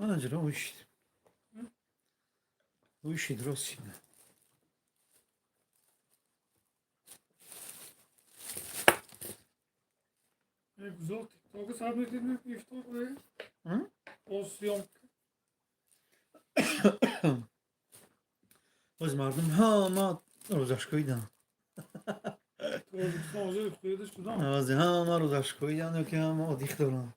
Anacığım o iş. Bu işi drosine. Güzel TikTok'u sabredilmek bir iftar buraya. Hı? Pozisyon. Öz mardum hama rozaşkoydan. Özbekistan özel yukarıda şuradan. Az hama rozaşkoydan yok ya ama o diktoran.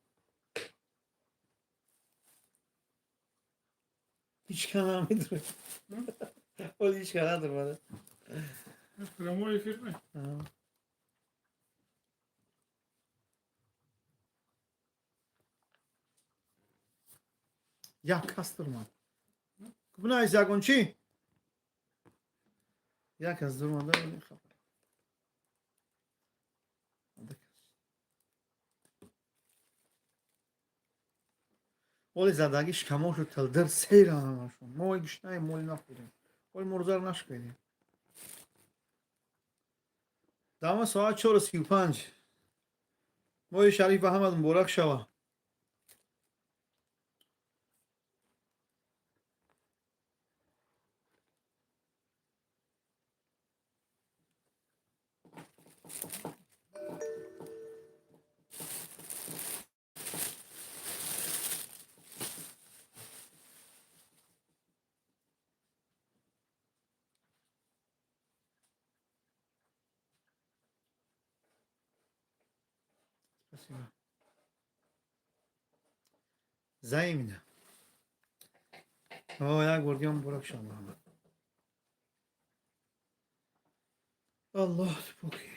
Hiç kanal mıdır? O hiç kanaldır bana. Pramo efir mi? Ya kastırma. Buna zagonçi. Ya kastırma da öyle kapı. Oly zadagish kamo shud taldir seyran hamashon. Mo gishnayi mol nakhirem. Oly murzar nashkaydim. Dama soat 4:35. Mo Sharif Ahmad Mubarak shava. Спасибо. Взаимно. О, я гордион Mubarak shava. Allah poki.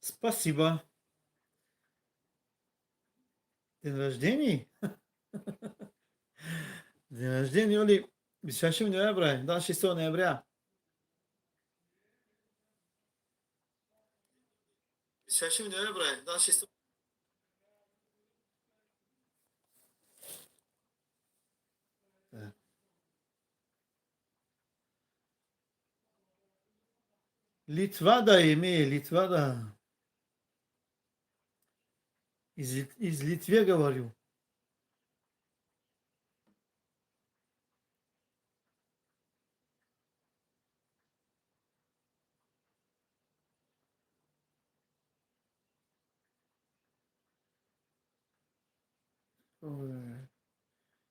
Спасибо. День рождения? День рождения, Оли, 28 ноября, да, 6 ноября. 28 ноября, да, 6. Litva da ими, Литва да. Из Литве говорю.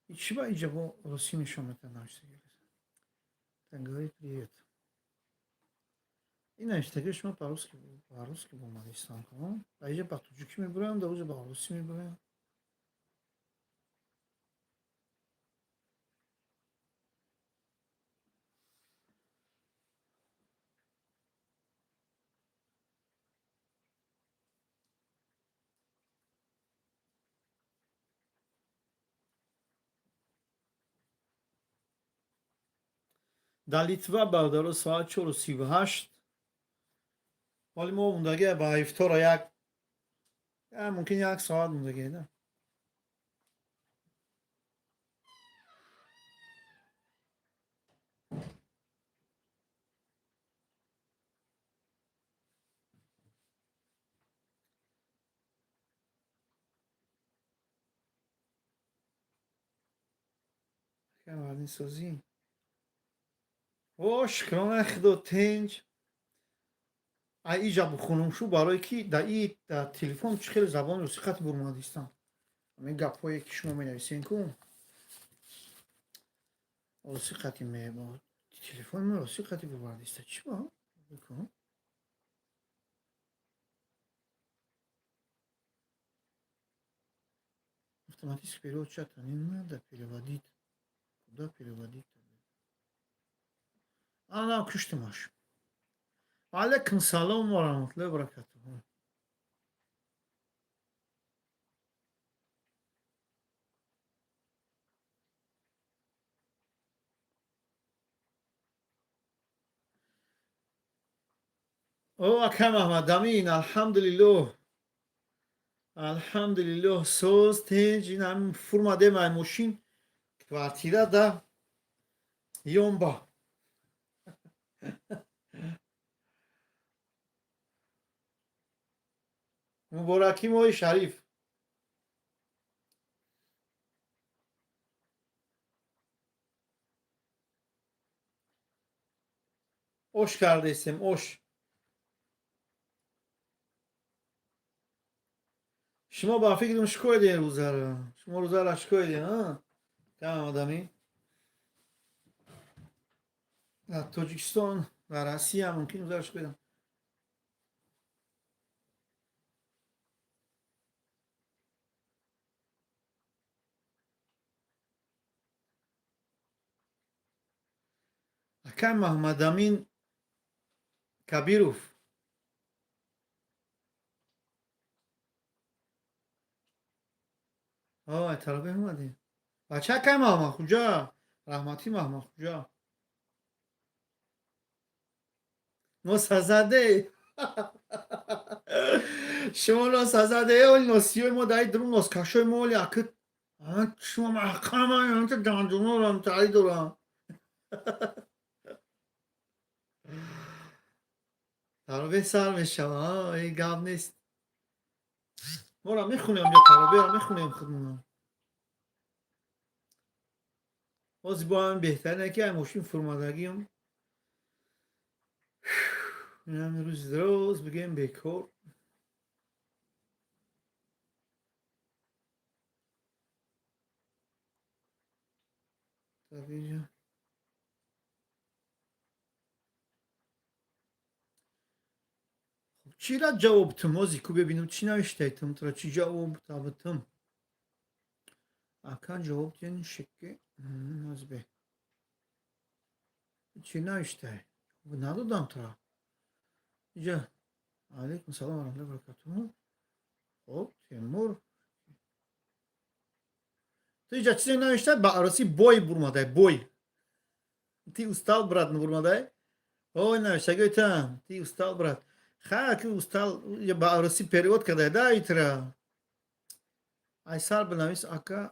И чего я по России шум это наш. Так говорит привет. Иначе так что мы по-русски бумаги станем. А я по туджики мы браем, да уже по-русски мы браем. Да Литва бардaro saat 4:38. ولی ما موندگه با افطار یک ممکن یک ساعت موندگه نه که وردی سازی شکران خدا تنج ایجا بخونم شو برای کی در تلفن چه خیلی زبان روسی خط برمادیستان همه گپ هایی که شما می نویسین کن روسی خطی می با تلفن می روسی خطی برمادیسته چی با؟ بکن автоматически перевод чата не надо переводить куда переводить она куштимаш Алейкум салом ва рахматуллоҳи ва баракатуҳу. О, акам Аҳмадамин, алҳамдулиллоҳ. Алҳамдулиллоҳ, соз, тинҷ, ин ҳамин фурмадем ай мошин, квартира да ёнба. Мубораки моҳи шариф. Ош кардестем, ош. Шумо ба фикрам чикор кардем рӯзаро? Шумо рӯзаро чикор кардем, а? Акам Аҳмадамин. Дар Тоҷикистон, дар Россия мумкин рӯзаро чикор кардам. Акам Аҳмадамин Кабиров. Ой, таробе омадем. Бача акам Маҳмад куҷа? Раҳмати Маҳмад куҷа? Носазаде. Шумо носазаде оли носиёи мо дар дру носкашои мо оли акид. Шумо маҳкамаи то дандунорам таъи дорам. таробе сар мешава, ин гап нест. моро мехунем ё тароберо мехунем худмон. боз бо ҳамин беҳтарине ки ай мошин фурмадагиам. ин ҳамин рӯзи дароз бигем бекор. Табиҷа. чира ҷавоб тум ҳози ку бебинам чӣ навиштаитум тро чӣ ҷавоб табитум. Ака ҷавоб ден шикки ҳозбе. чӣ навиштай? Надодам тро. иҷа алейкум салом ва раҳматуллоҳи ва баракатуҳу. хоб Тимур. ту иҷа чизе навиштай ба ароси бой бурмадай бой. Ти устал брат бурмадай? Ой навиштагои там. Ти устал брат. Ха ки устал ба ароси перевод кардай да итра. ай сар бинавис ака.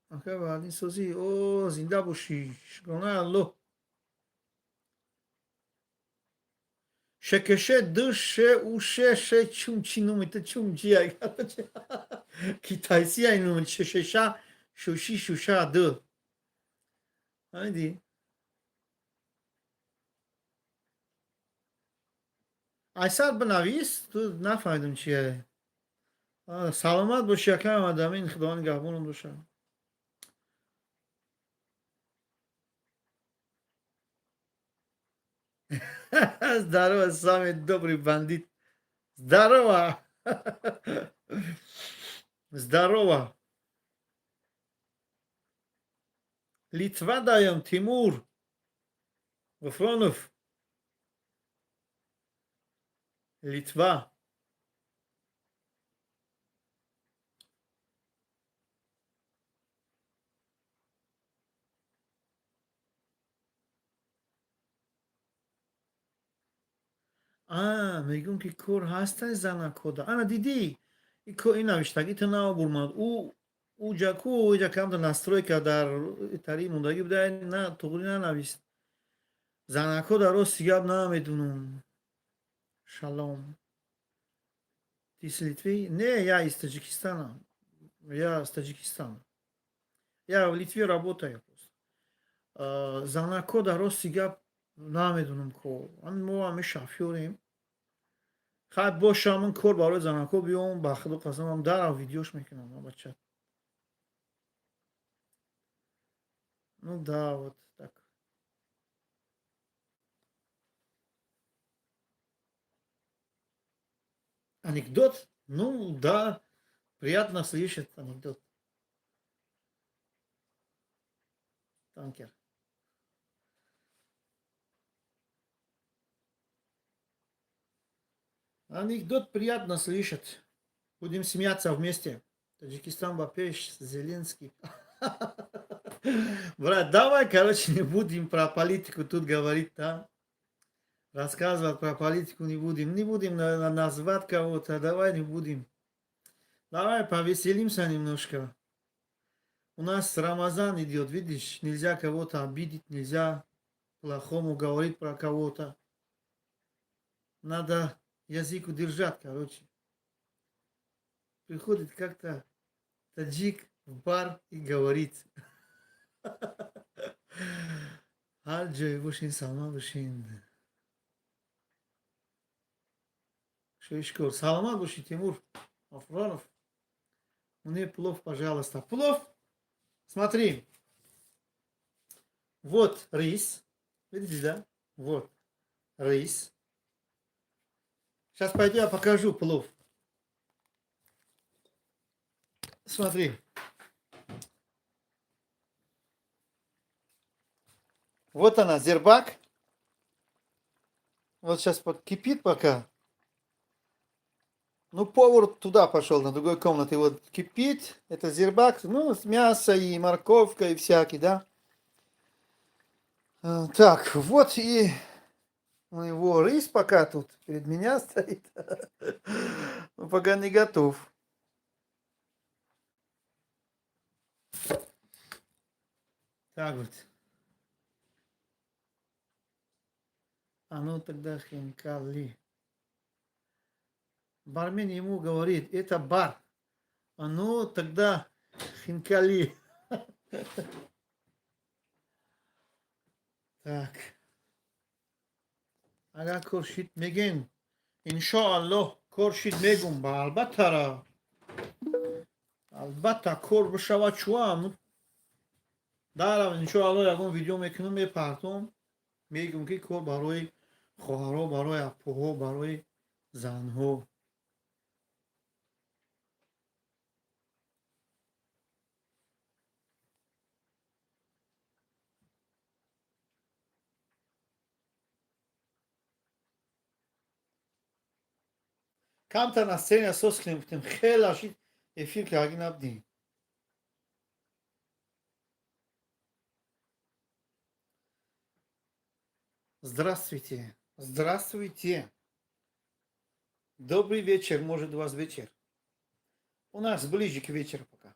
Ака баъдин созӣ. О зинда бошӣ. Шукронаи Аллоҳ. шекеше душе уше ше чум чи номита чум чи китайси ай номи шешеша шуши шуша ду. ҳамиди. ай сар бинавис ту нафаҳмидам чие. саломат бошӣ акам Аҳмадамин, худованд нигаҳбонат бошад. Здорово, самый добрый бандит. Здорово. Здорово. Литва даём, Тимур Ғуфронов. Литва. мегӯм ки кор ҳастай занакода. Ана дидӣ? ин навиштагита наобурмад. ӯ ҷаку иҷа камда настройка дар тари мондагӣ буда на туғри нанавист. Занакода рости гап намедунам. Шалом. Ти из Литвы? Не, я из Таджикистана. Я из Таджикистана. Я в Литве работаю просто. Занакода рости гап намедунам кор. Мо ҳаме шофёрем. хай боша ман кор барои занако биём ба худо қасамам дарав видеош мекунам бача. Ну да, вот так. Анекдот? Ну да, приятно слышать анекдот. Танкер. Анекдот приятно слышать. Будем смеяться вместе. Таджикистан, Бапеш, Зеленский. Брат, давай, короче, не будем про политику тут говорить, да? Рассказывать про политику не будем. Не будем назвать кого-то, давай не будем. Давай повеселимся немножко. У нас Рамазан идет, видишь, нельзя кого-то обидеть, нельзя плохому говорить про кого-то. Надо язык удержать, короче. Приходит как-то таджик в бар и говорит. Алджой вушин салма вушин. Шишкор. Салма вушин Тимур Афранов. Мне плов, пожалуйста. Плов. Смотри. Вот рис. Видите, да? Вот рис. Сейчас пойду я покажу плов. Смотри. Вот она, зербак. Вот сейчас кипит пока. Ну, повар туда пошел, на другой комнате. Вот кипит, это зербак, ну, с мясо и морковка и всякий, да. Так, вот и у него рис пока тут перед меня стоит. Но пока не готов. Так вот. А ну тогда хинкали. Бармен ему говорит, это бар. А ну тогда хинкали. Так. اگر خورشید میگین انشاءالله خورشید میگم با البته را البته کور بشود چوام دارم انشاءالله یکم ویدیو میکنم میپرتم میگم که کور برای خواهرها برای اپوها برای زنها کمتر на сцене сос климтим خیلی ашид эфир кагин абдин здравствуйте здравствуйте добрый вечер может у вас вечер у нас ближе к вечеру пока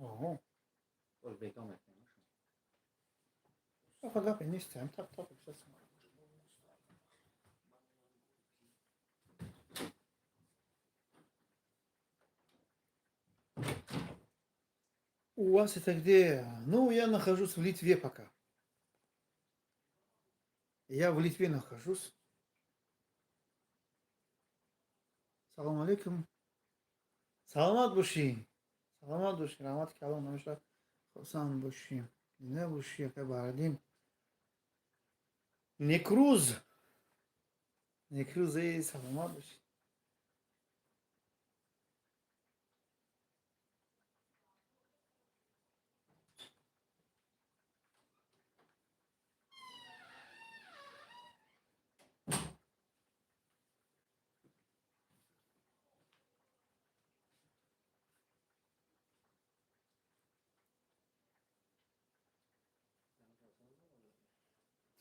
Ого. Aga ben istedim. Tak tak yükselsin. У вас это где? Ну, я нахожусь в Литве пока. Я в Литве нахожусь. Салам алейкум. Саламат буши. Саламат буши. Рамат калам намешла. Хосан буши. Не буши, как барадим. Некруз. Некруз и саламат буши.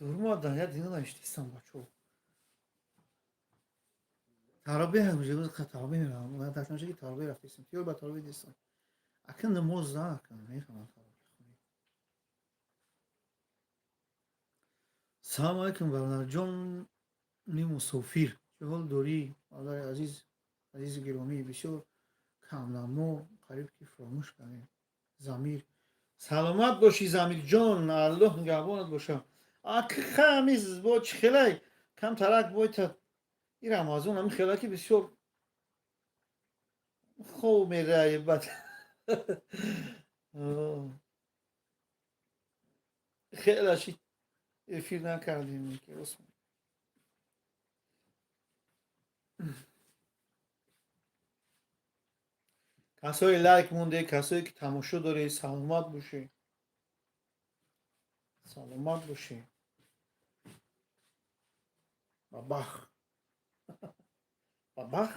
Durmadan ya dinle işte İstanbul çok. ترابی همیشه بود ترابی میرم من داشتم که ترابی رفتیم تیور با ترابی دیستم اکنون موز نه اکنون میخوام ترابی خونی سلام علیکم برادر جان نیمو سوفیر چه حال دوری مادر عزیز گرامی بسیار کم نمو قریب که فراموش کنیم زمیر سلامت باشی زمیر جان الله نگهبانت باشم اک خمیز با چخلای کم ترک باید این رمضان همین خیلی که بسیار خوب میره بعد خیلی اشی افیر نکردیم که اسم کسایی لایک مونده، کسایی که تماشا داره، سلامت باشه. سلامت باشه. بابخ بابخ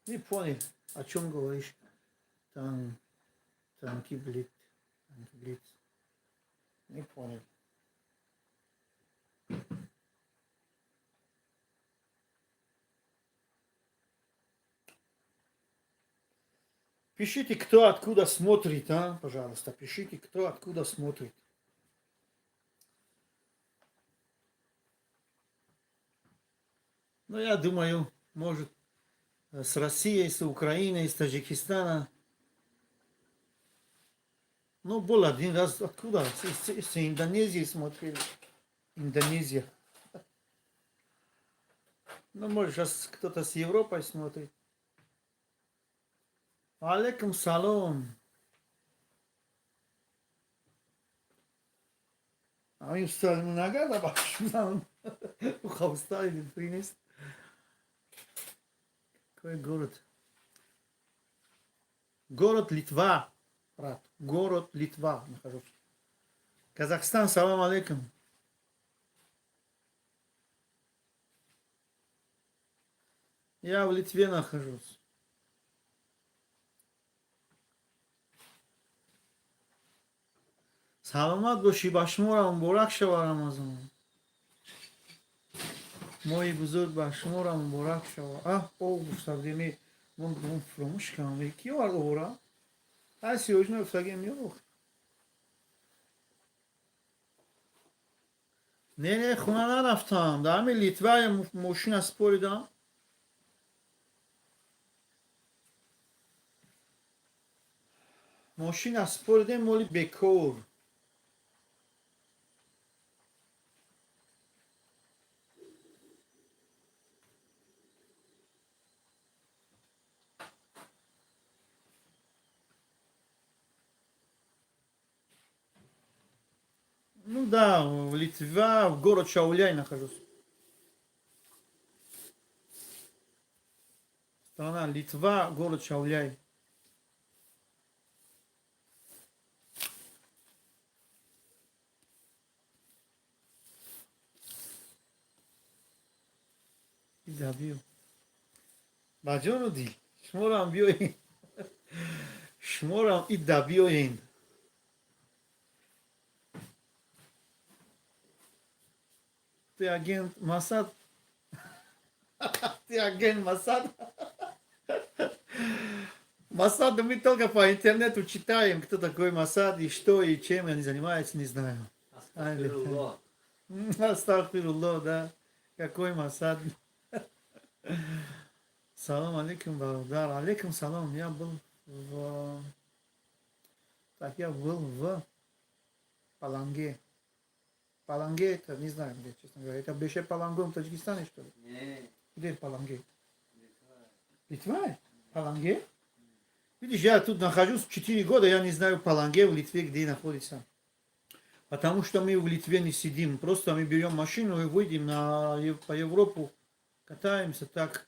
не понял, о чем говоришь. Танки блиц. Танки блиц. Не понял. Пишите, кто откуда смотрит, а, пожалуйста. Пишите, кто откуда смотрит. Ну, я думаю, может, с Россией, с Украиной, с Таджикистана. Ну, был один раз, откуда? С Индонезии смотрели. Индонезия. Ну, может, сейчас кто-то с Европой смотрит. Алейкум салам. А им стали много, да, башман. Устали принес. Какой город? Город Литва, брат. Город Литва нахожусь. Казахстан, салам алейкум. Я в Литве нахожусь. سلامت باشی بشمارم مبارک شوه رمضان مای بزرگ بشمارم مبارک شوه گفتم من فراموش کردم یکی var ora هستی hoje não افتادیم yok نه خونه نرفتم در همین لیتوه ماشین اسپوریدم ماشین اسپوریدم مالی بکور Ну да, в Литве, в город Шауляй нахожусь. Страна Литва, город Шауляй. И добил. Баджону ди. Шморам биоин. Шморам и добиоин. Ты агент Масад? Ты агент Масад? Масад, мы только по интернету читаем, кто такой Масад и что и чем они занимаются, не знаю. Астагфируллах, да. Какой Масад? Салам алейкум, Барудар. Алейкум салам. Я был в Паланге. Паланге, это не знаю где, честно говоря. Это беше Палангом в Таджикистане, что ли? Нет. Где Паланге? Литва? Паланге? Видишь, я тут нахожусь 4 года, я не знаю Паланге в Литве, где находится. Потому что мы в Литве не сидим. Просто мы берем машину и выйдем по Европу, катаемся так.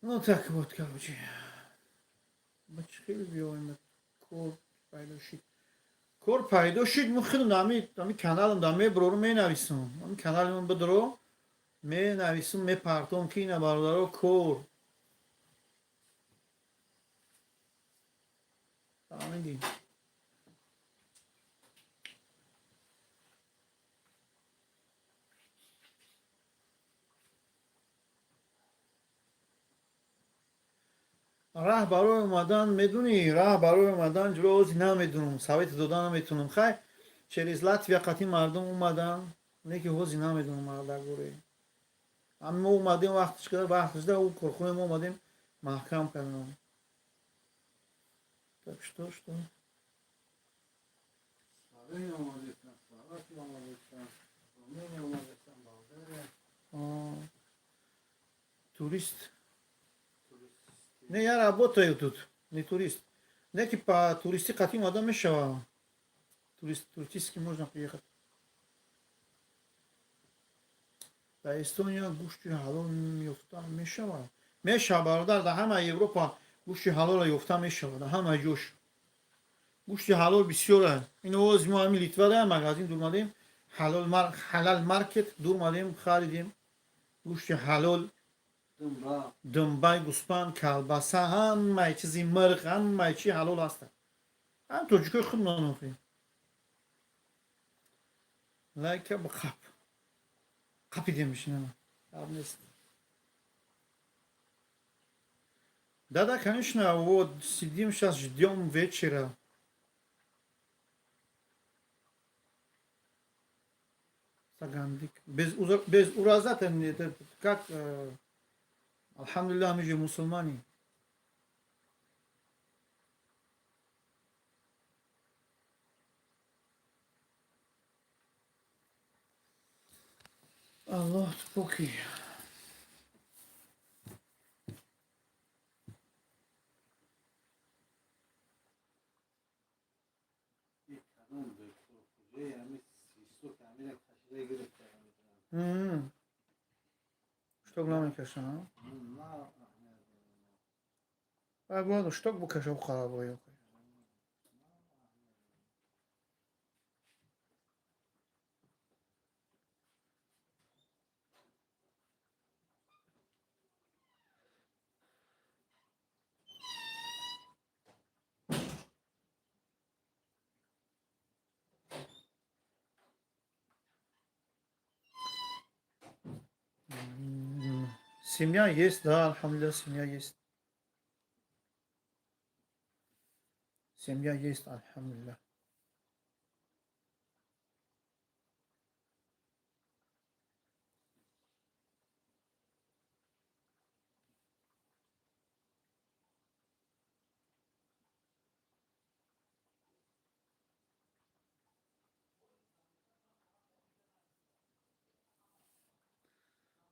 Ну так вот, короче. کور پیدا شد من خیلی نامی کانالم دامه برو می نویسم من کانالم بدرو می نویسم می پرتم که اینا برادرو کور فهمیدی راه برای اومدن میدونی راه برای اومدن جلوی نمیدونم سویت دادن نمیتونم خیلی через لاتویا قطعی مردم اومدن نه که حوزی نمیدونم مرده گوره اما ما اومدیم وقتش که وقتش ده او کرخونه ما اومدیم محکم کردن так что Словения молодца, Словакия молодца, Румыния молодца, Болгария. турист не я работаю тут не турист не que по туристи قطعی اومدن میشه туристически можно приехать در استونیا گوشت حلال می‌یافتم میشود برادر در همه اروپا گوشت حلال یافته میشود در همه جوش گوشت حلال بسیار است اینو از ما همین لیتوا در مغازه دور مادیم حلال مارکت دور مادیم خریدیم گوشت حلال دنبای گوسفند کلبسه همه چیزی مرغ همه چی حلال هست هم توجیکای خوب نانوخیم لایک با قپی demişsin ama نیست да, конечно, вот сидим сейчас, ждем вечера. Сагандик. Без уразата, это как, Алхамдулиллах, мы же мусульмане. Аллах спокій. Шток нам кашана. Ладно, шток bu каша халабой. Семья есть, да, алхамдулилlah, семья есть. Семья есть, алхамдулилlah.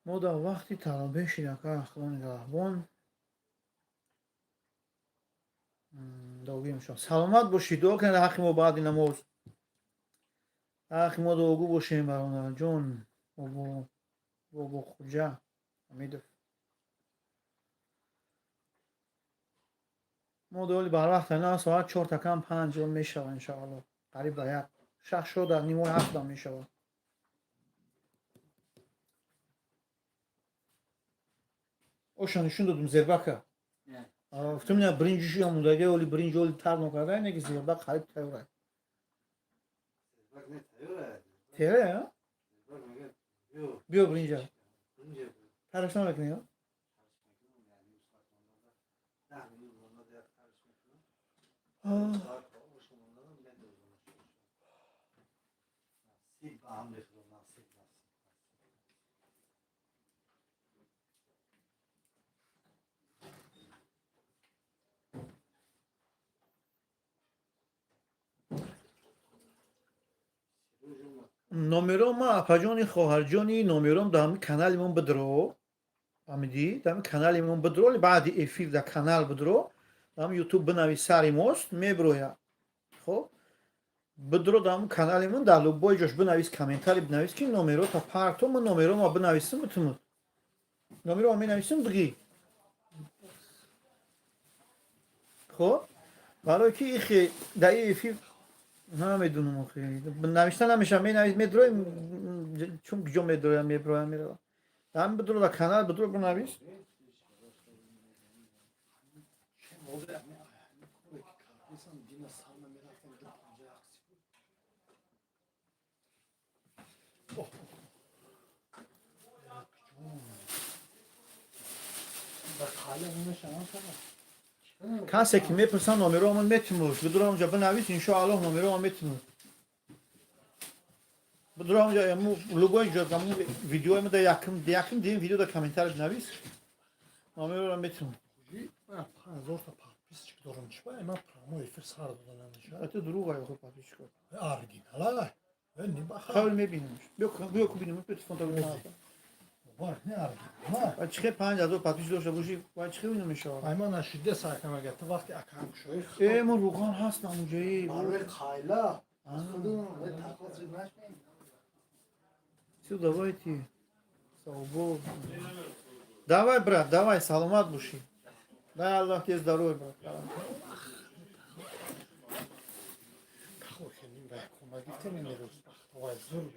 ما در وقتی ترابه شیرکه اخوان نگهبان داویم شد سلامت باشید دعا کنید حقی ما بعد نماز حقی ما دعاگو باشیم برادر جان بابا خوجه امیدو ما دولی بر وقت نه ساعت 4 تا کم 5 میشود انشاءالله قریب به یک شخص شده نیمون 7 میشود Oşan dodum zerbaka. Vtumina birinci şu yamudagi oli birinci oli tarno kadar ne ki zerbak xarid tayyor. Tere ya? Biyo birinci. Tarışma bekliyor. номером апаҷони хоҳарҷони номером дар ҳамин каналимон бидро фаҳмидӣ дар ҳамин каналимон бидро баъди эфир дар канал бидро дар ҳамин ютуб бинавис сари мост мебирояд хоб бидро дар ҳамин каналимон дар лубои ҷош бинавис комментари бинавис ки номерота парто ман номерома бинависим битумуд номерома менависим бигӣ хоб барое ки ихе дар эфир نمیدونم آخه نوشته نمیشه میدرویم چون کجا میدرویم میبرویم میره هم بدرو در کانال بدرو بنویس کسی که میپرسن نمره من میتونم بدرم اونجا بنویس انشاءالله نمره من میتونم بدرم اونجا لوگوی جا کامو ویدیو من در یکم دیم ویدیو در کامنتار بنویس نمره من میتونم زور تا پاپیس چیک دارم چی باید من پرامو افر سر دادم نمیشه ات دروغ خو پاپیس کن آردین حالا نه بخیر خیلی میبینم بیا کو ببینم پت فونتا بار نه آردین ما چه 5000 پاپیس داشته باشی باید چه ببینم میشه ایمان شده ساکم اگه تو وقتی اکام شوی ما روغان هست اونجایی برای خایلا خودم تاکل نشمیم все давайте Слава Богу. Давай, брат, давай, саламат буши. Дай Аллах тебе здоровья, брат. Давай. Хохенин да комагитен нерус. Давай зур.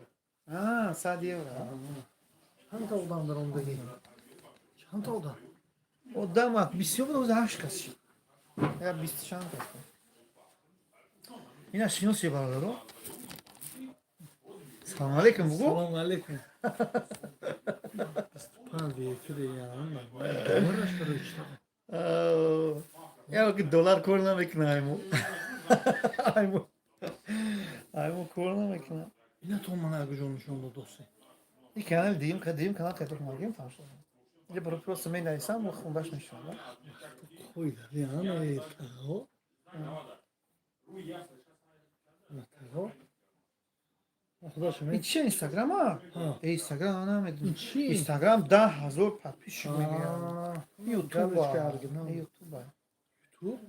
А, 100 евро. Чанд одан ондagi? Чанд одан? Odam at, bisyo da uza aşkası. Ya biz şan kastı. Yine şunu seviyorlar o. Selamun aleyküm bu. Салом алейкум. Пан векили yanımda. Uğraştırıyor. Ya ki dolar korna mekna aymu. Aymu. Aymu korna mekna. Yine tomana gücünmüş onda dosya. İyi kanal diyeyim kanal katık magim tamam. Je просто мен ай сам хунбаш мешава. Koylar yani tago. Tago. Arkadaşım hiç. İçi Instagram'a. Ha. Instagram anam edin. İçi. Instagram da hazır papiş megiya. YouTube. YouTube'a. YouTube.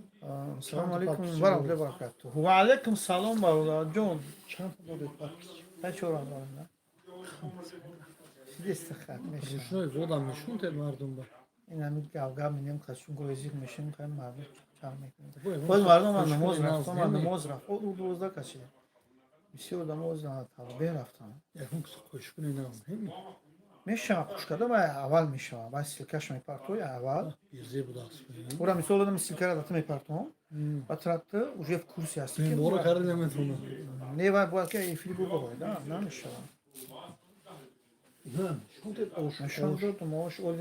Selamun aleyküm ve rahmetullahi ve berekatuhu. Ve aleyküm selam var John. Çanta böyle papis. Kaç oran var onda? Şimdi istikrar meşin. Ruşnoy voda meşhur tel mardum ba. İnanın kavga benim kaçın goyzik meşin kan vardı. Çalmak. Bu Koz vardı ama namaz raf. O dozda kaçıyor. Bir şey orada namaz raf. Bir hafta. Yakın kısa koşkun inan. Hem mi? Meşa kuşkada ba aval meşa. Ba silkaş me parto ya aval. Yüzey bu da asfayı. Ora misolo da silkara da me parto. Batrattı. Uje v kursi Sen astike. doğru karar demet onu. Ne var bu akya filigo boy da. Na meşa. İnan. Şu tel oş. Meşa do moş ol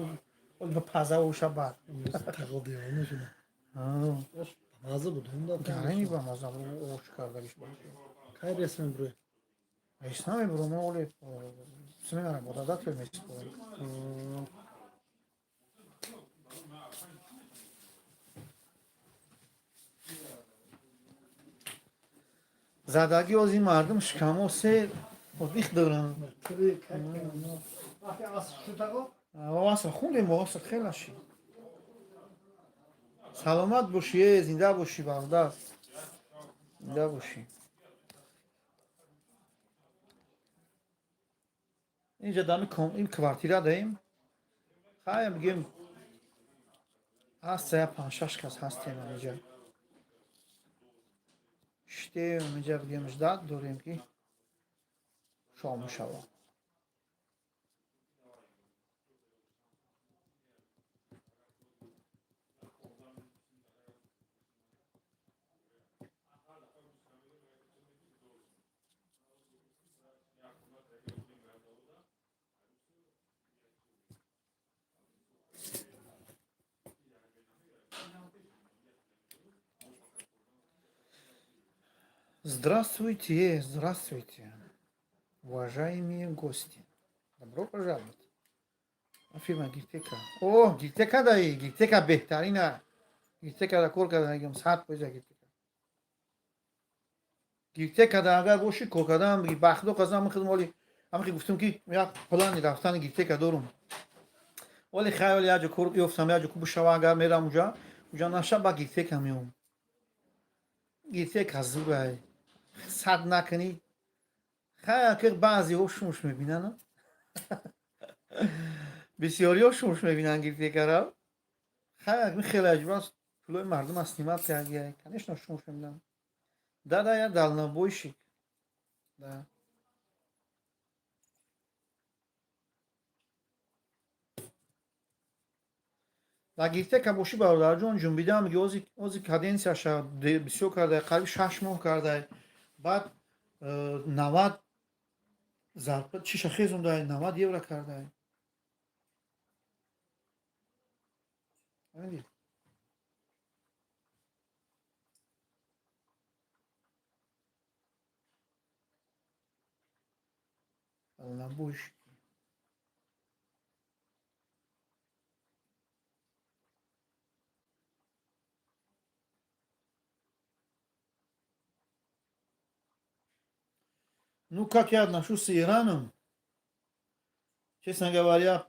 ba paza o şabat. Tago diyor onu şuna. Ha. Bazı bu da. Yani ba maza o çıkarda bir şey. Kay resmen buraya. Esname bro ne oluyor? Semina burada da tölmek istiyorum. Zadagi o zimardım şkamo se odih dırın. Vasa khundem vasa khelashi. Salomat boshi, zinda boshi bagda. Zinda boshi. اینجا دم این کوارتیرا داریم خواهیم بگیم هست یا 5-6 کس هستیم اینجا işte اینجا بگیم اجداد داریم که شام شوا Здравствуйте, здравствуйте, уважаемые гости. Добро пожаловать. Фирма Гильтека. О, Гильтека да и Гильтека бехтарина. Гильтека да корка да гем сад пойза Гильтека. Гильтека да агар боши коркадам бги бахдо казам хидм вали ам гуфтум ки я плани рафтани Гильтека дорум. ولی خیالی اجا کور یافتم اجا کوب شوا اگر میرم اونجا نشه با گیتک میام گیتک از زوره صد نکنی خیلی که بعضی هاشونش میبینن بسیاری هاشونش میبینن گیتک را خیلی عجیب است پلوی مردم استیمت کرده کنیش نشونش میبینن دادا یا دلنا بویشی و گیرتک باشی برادر جون جنبیده میگه اوزی کادنسیاش بسیار کرده قریب 6 ماه کرده بعد 90 ضرب چیش خیزون داره 90 یورو کرده همین الله بوش Ну, как я отношусь с Ираном, честно говоря,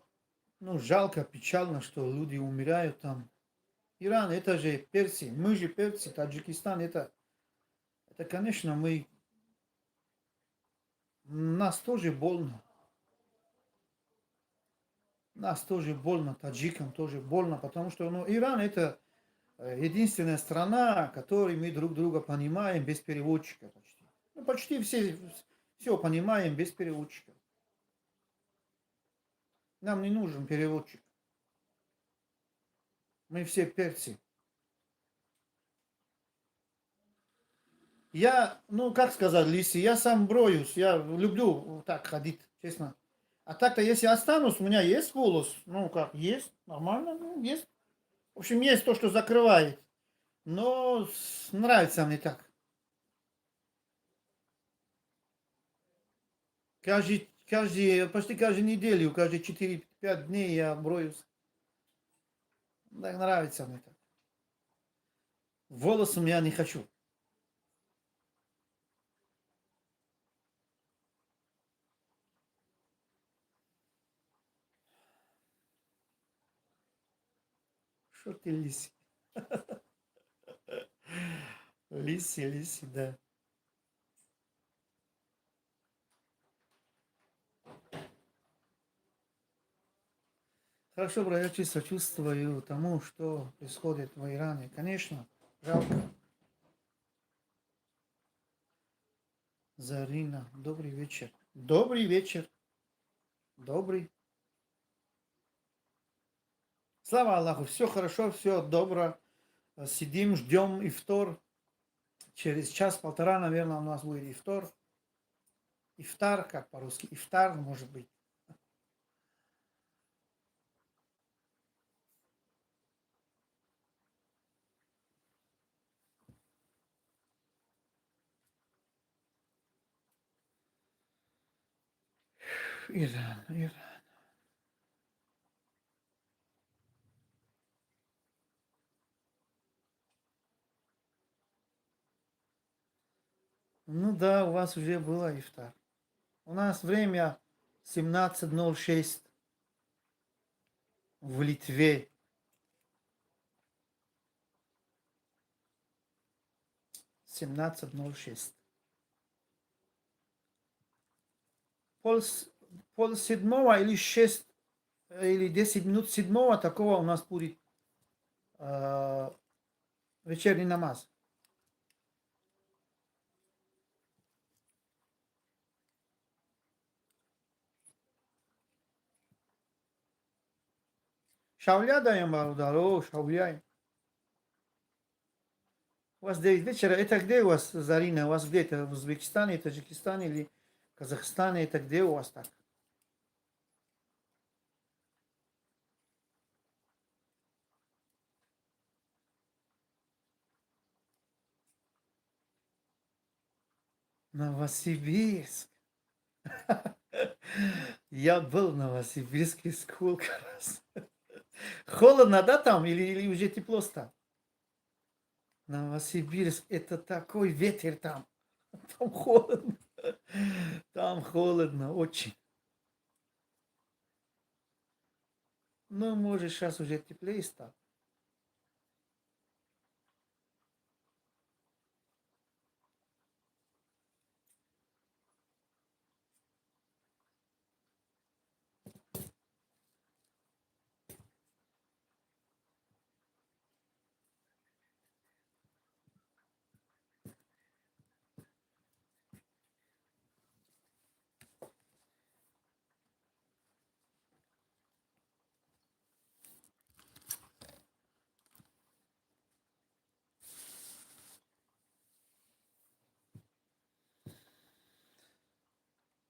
ну, жалко, печально, что люди умирают там. Иран, это же персы, мы же персы, Таджикистан, это, конечно, нас тоже больно. Нас тоже больно, таджикам тоже больно, потому что ну, Иран это единственная страна, которой мы друг друга понимаем без переводчика почти. Ну, почти все понимаем без переводчика. Нам не нужен переводчик. Мы все перцы. Я, ну как сказать, Лиси, я сам броюсь, я люблю так ходить, честно. А так-то, если останусь, у меня есть волос, ну как, есть, нормально, ну, есть. В общем, есть то, что закрывает, но нравится мне так. Почти каждую неделю, каждые 4-5 дней я броюсь. Так нравится мне так. Волосом я не хочу. Что ты, Лиси? Лиси, да. Хорошо, брат, я очень сочувствую тому, что происходит в Иране. Конечно, жалко. Зарина, добрый вечер. Добрый вечер. Добрый. Слава Аллаху, все хорошо, все добро. Сидим, ждем ифтор. Через час-полтора, наверное, у нас будет ифтор. Ифтар, как по-русски? Ифтар, может быть. Иран, Иран. Ну да, у вас уже было ифтар. У нас время 17:06 в Литве. 17:06. Пол, пол седьмого или 6 или 10 минут седьмого такого у нас будет э, вечерний намаз. Шавля даем, Барудар, шавляем. У вас 9 вечера, это где у вас, Зарина? У вас где? Это в Узбекистане, Таджикистане или Казахстане? Это где у вас так? Новосибирск. Я был в Новосибирске сколько раз. Холодно, да, там? Или уже тепло стало? Новосибирск, это такой ветер там. Там холодно. Там холодно очень. Ну, может, сейчас уже теплее стало.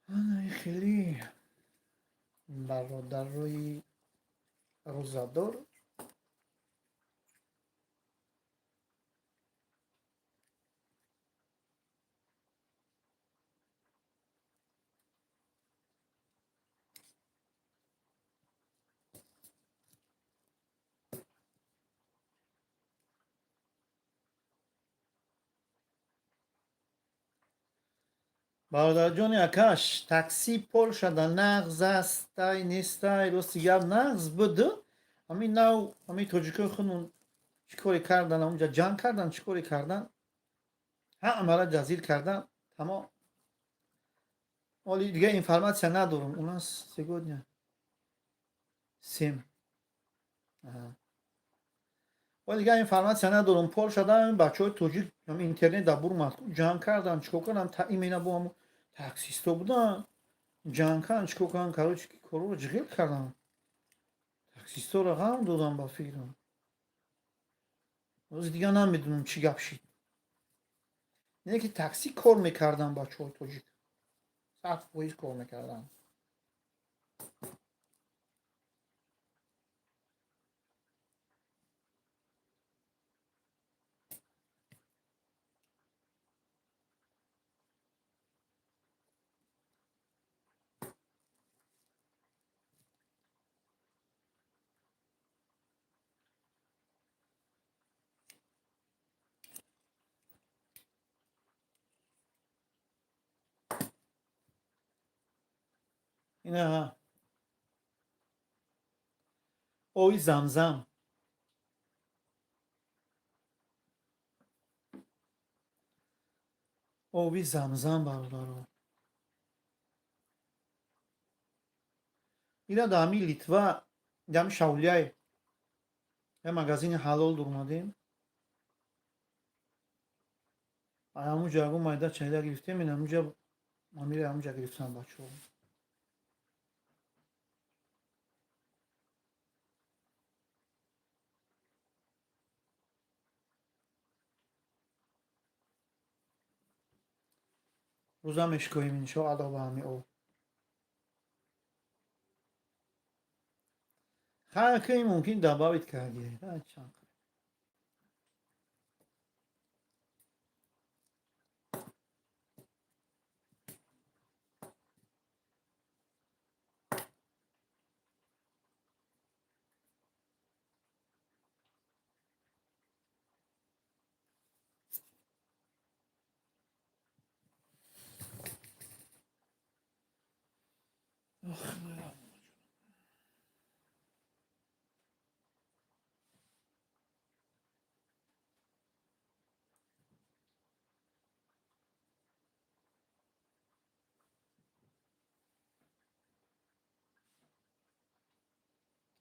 Anaихили. Бародарой Розадор. برادر جان آکاش تاکسی پولشادا نغز استای نیستای روسیاب نغز بوده همین ناو همین توجیکای خونون چیکاری کردن اونجا جان کردن چیکاری کردن ها عملا جزیر کردن تمام ولی دیگه اینفورماسیا ندارم у нас сегодня سیم. ولی دیگه این فرمت ندارم. پولشادا این بچهای توجیک هم اینترنت در برمت جمع کردن چیکار کنن تا ایمینا با هم تاکسیستا بودن جمع کردن چیکار کنن کاروچ کی کارو رو جغل کردن تاکسیستا رقم دادن با فکرم روز دیگه نمیدونم چی گپ شد اینه که تاکسی کار میکردن بچهای توجیک صف پاییز کار میکردن اینا اوی زمزم اوی زمزم برادر اینا دامی لیتوا دام شاولیای یه مغازین حلال در اومدیم همونجا اگه مایده چایده گرفتیم این همونجا ما میره همونجا گرفتم بچه ها روزم اشکاییم اینشا عدا به همی او خیلی ممکن دباوید کردی چند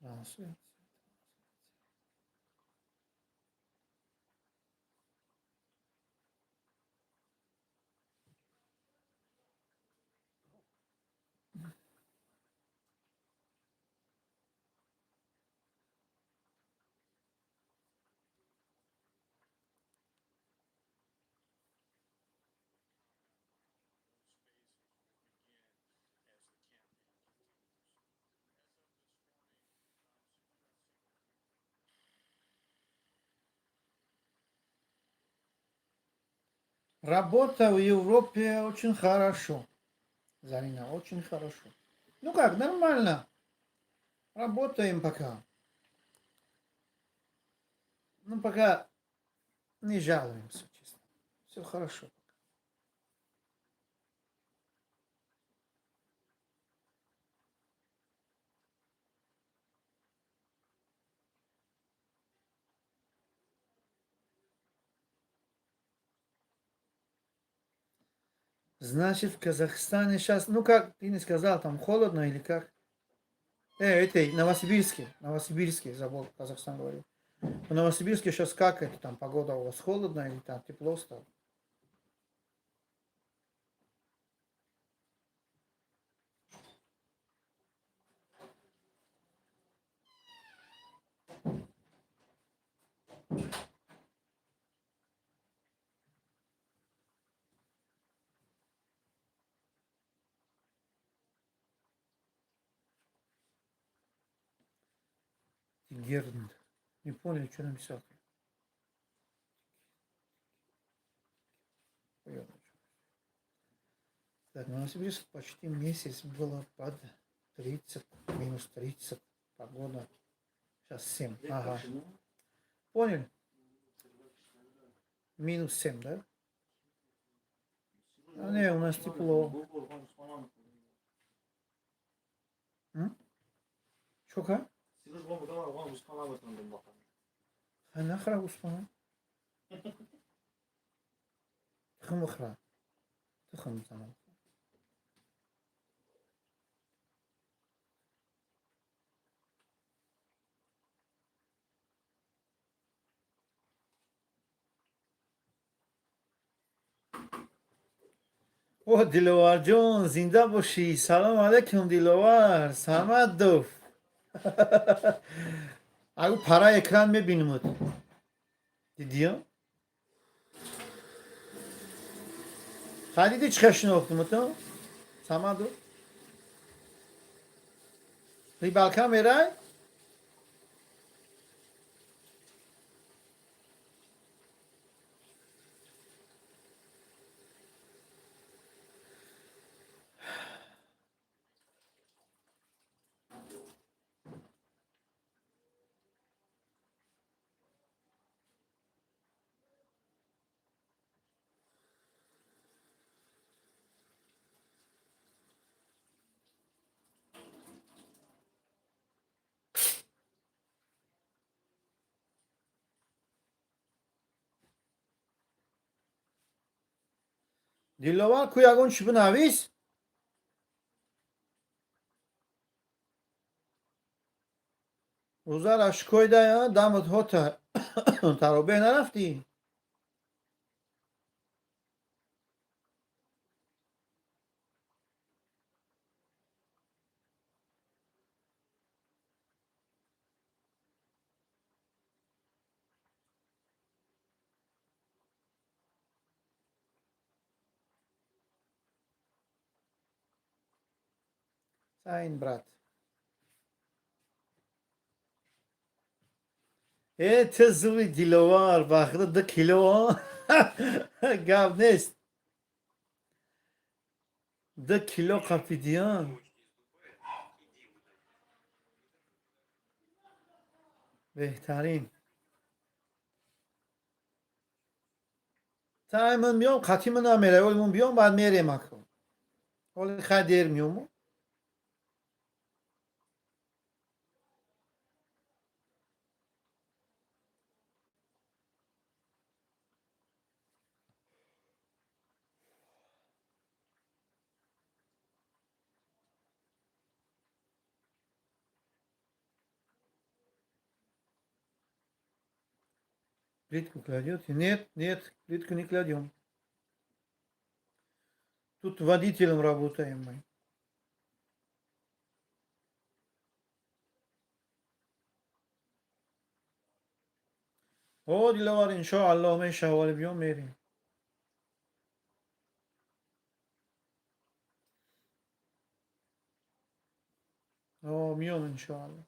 راسته Работа в Европе очень хорошо. Зарина, очень хорошо. Ну как, нормально. Работаем пока. Ну пока не жалуемся, честно. Все хорошо. Значит, в Казахстане сейчас, ну как, ты не сказал, там холодно или как? Это Новосибирске, забыл, Казахстан говорил. В Новосибирске сейчас как это, там погода у вас холодно или там тепло стало? Герден. Не понял, что написал. Так, Новосибирск почти месяц было под 30, минус 30 погода. Сейчас 7. Ага. Понял? Минус 7, да? А не, у нас тепло. Что как? А нахра успана? Тхым охра. Тхым заман. او دلوار جان زنده باشی. سلام علیکم دلوار. سلامت دوف. اگه پرا اکران میبینیم دیدیم خریدی چه شناختیم تو سلامت دوف ری بالکن میرای دلوار کوی اگون چی بنویس روزار اشکوی ده یا دامت هوتا تروبه نرفتی ساین برات ای تزوی دلوار باخده 2 کیلو گاب نیست 2 کیلو قپیدیان بهترین تا من میام خطی من نمیره ولی من بیام بعد میریم اکو ولی خیلی دیر میام Плитку кладете? Нет, нет, плитку не кладем. Тут водителем работаем мы. О, диловар, иншаллах, мы шавали бьем мерим. О, мьем, иншаллах.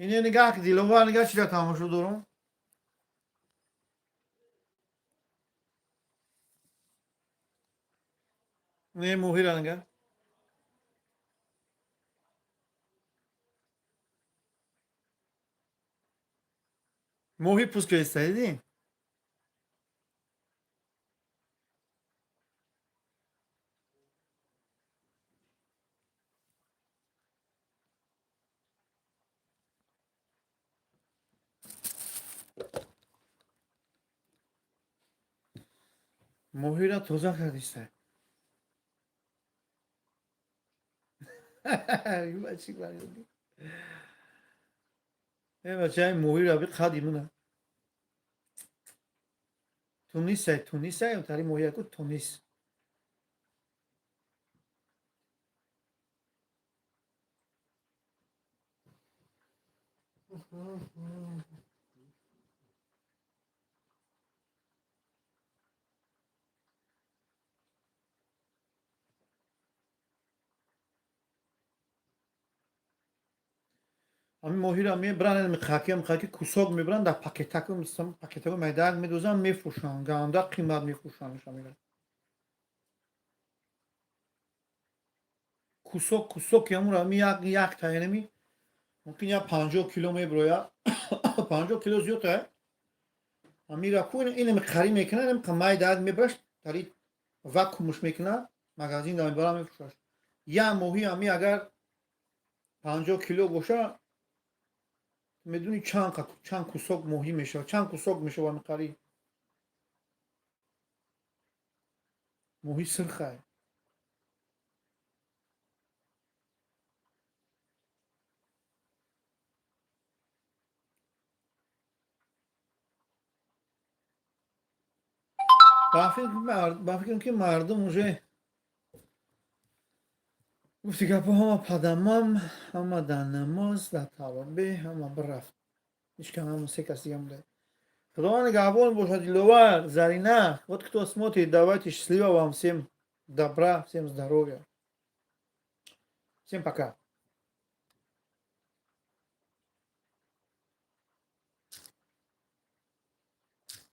اینه نگاه که دلوار نگاه چرا تمام شد دارم نه موهی را نگاه موهی پوست که استایدی موهی را توزا کرد استای این بچه بردی این بچه های موهی را بی قدیمونه تونیس های تاری موهی اکو تونیس همین موهی را میبرن مخاکی کوساک میبرن در پاکتاکو میستم پاکتاکو میدهد میدوزن میفروشن گانده قیمت میفروشنش میرن کوساک یامورا می یک تاینه می ممکن یا 50 کیلو میبرویا 50 کیلو زیاده میرا کو اینو خری میکنه اینم کمای داد میبرش داری واکومش میکنه مغازین دارم برام میفروشه یا موهی همی اگر 50 کیلو باشه میدونی چند کوساک موهی میشه چند کوساک میشه و میخری موهی سرخه ба фикрам ки мардум уже гуфти гапҳо ҳама падамам, ҳама дар намоз, дар тавабе, ҳама бирафт. Ҳеҷ кам ҳамон се кас дига мунда. Худованд нигаҳбон бошад. Илова, Зарина, вот кто смотрит, давайте счастливо вам всем добра, всем здоровья. Всем пока.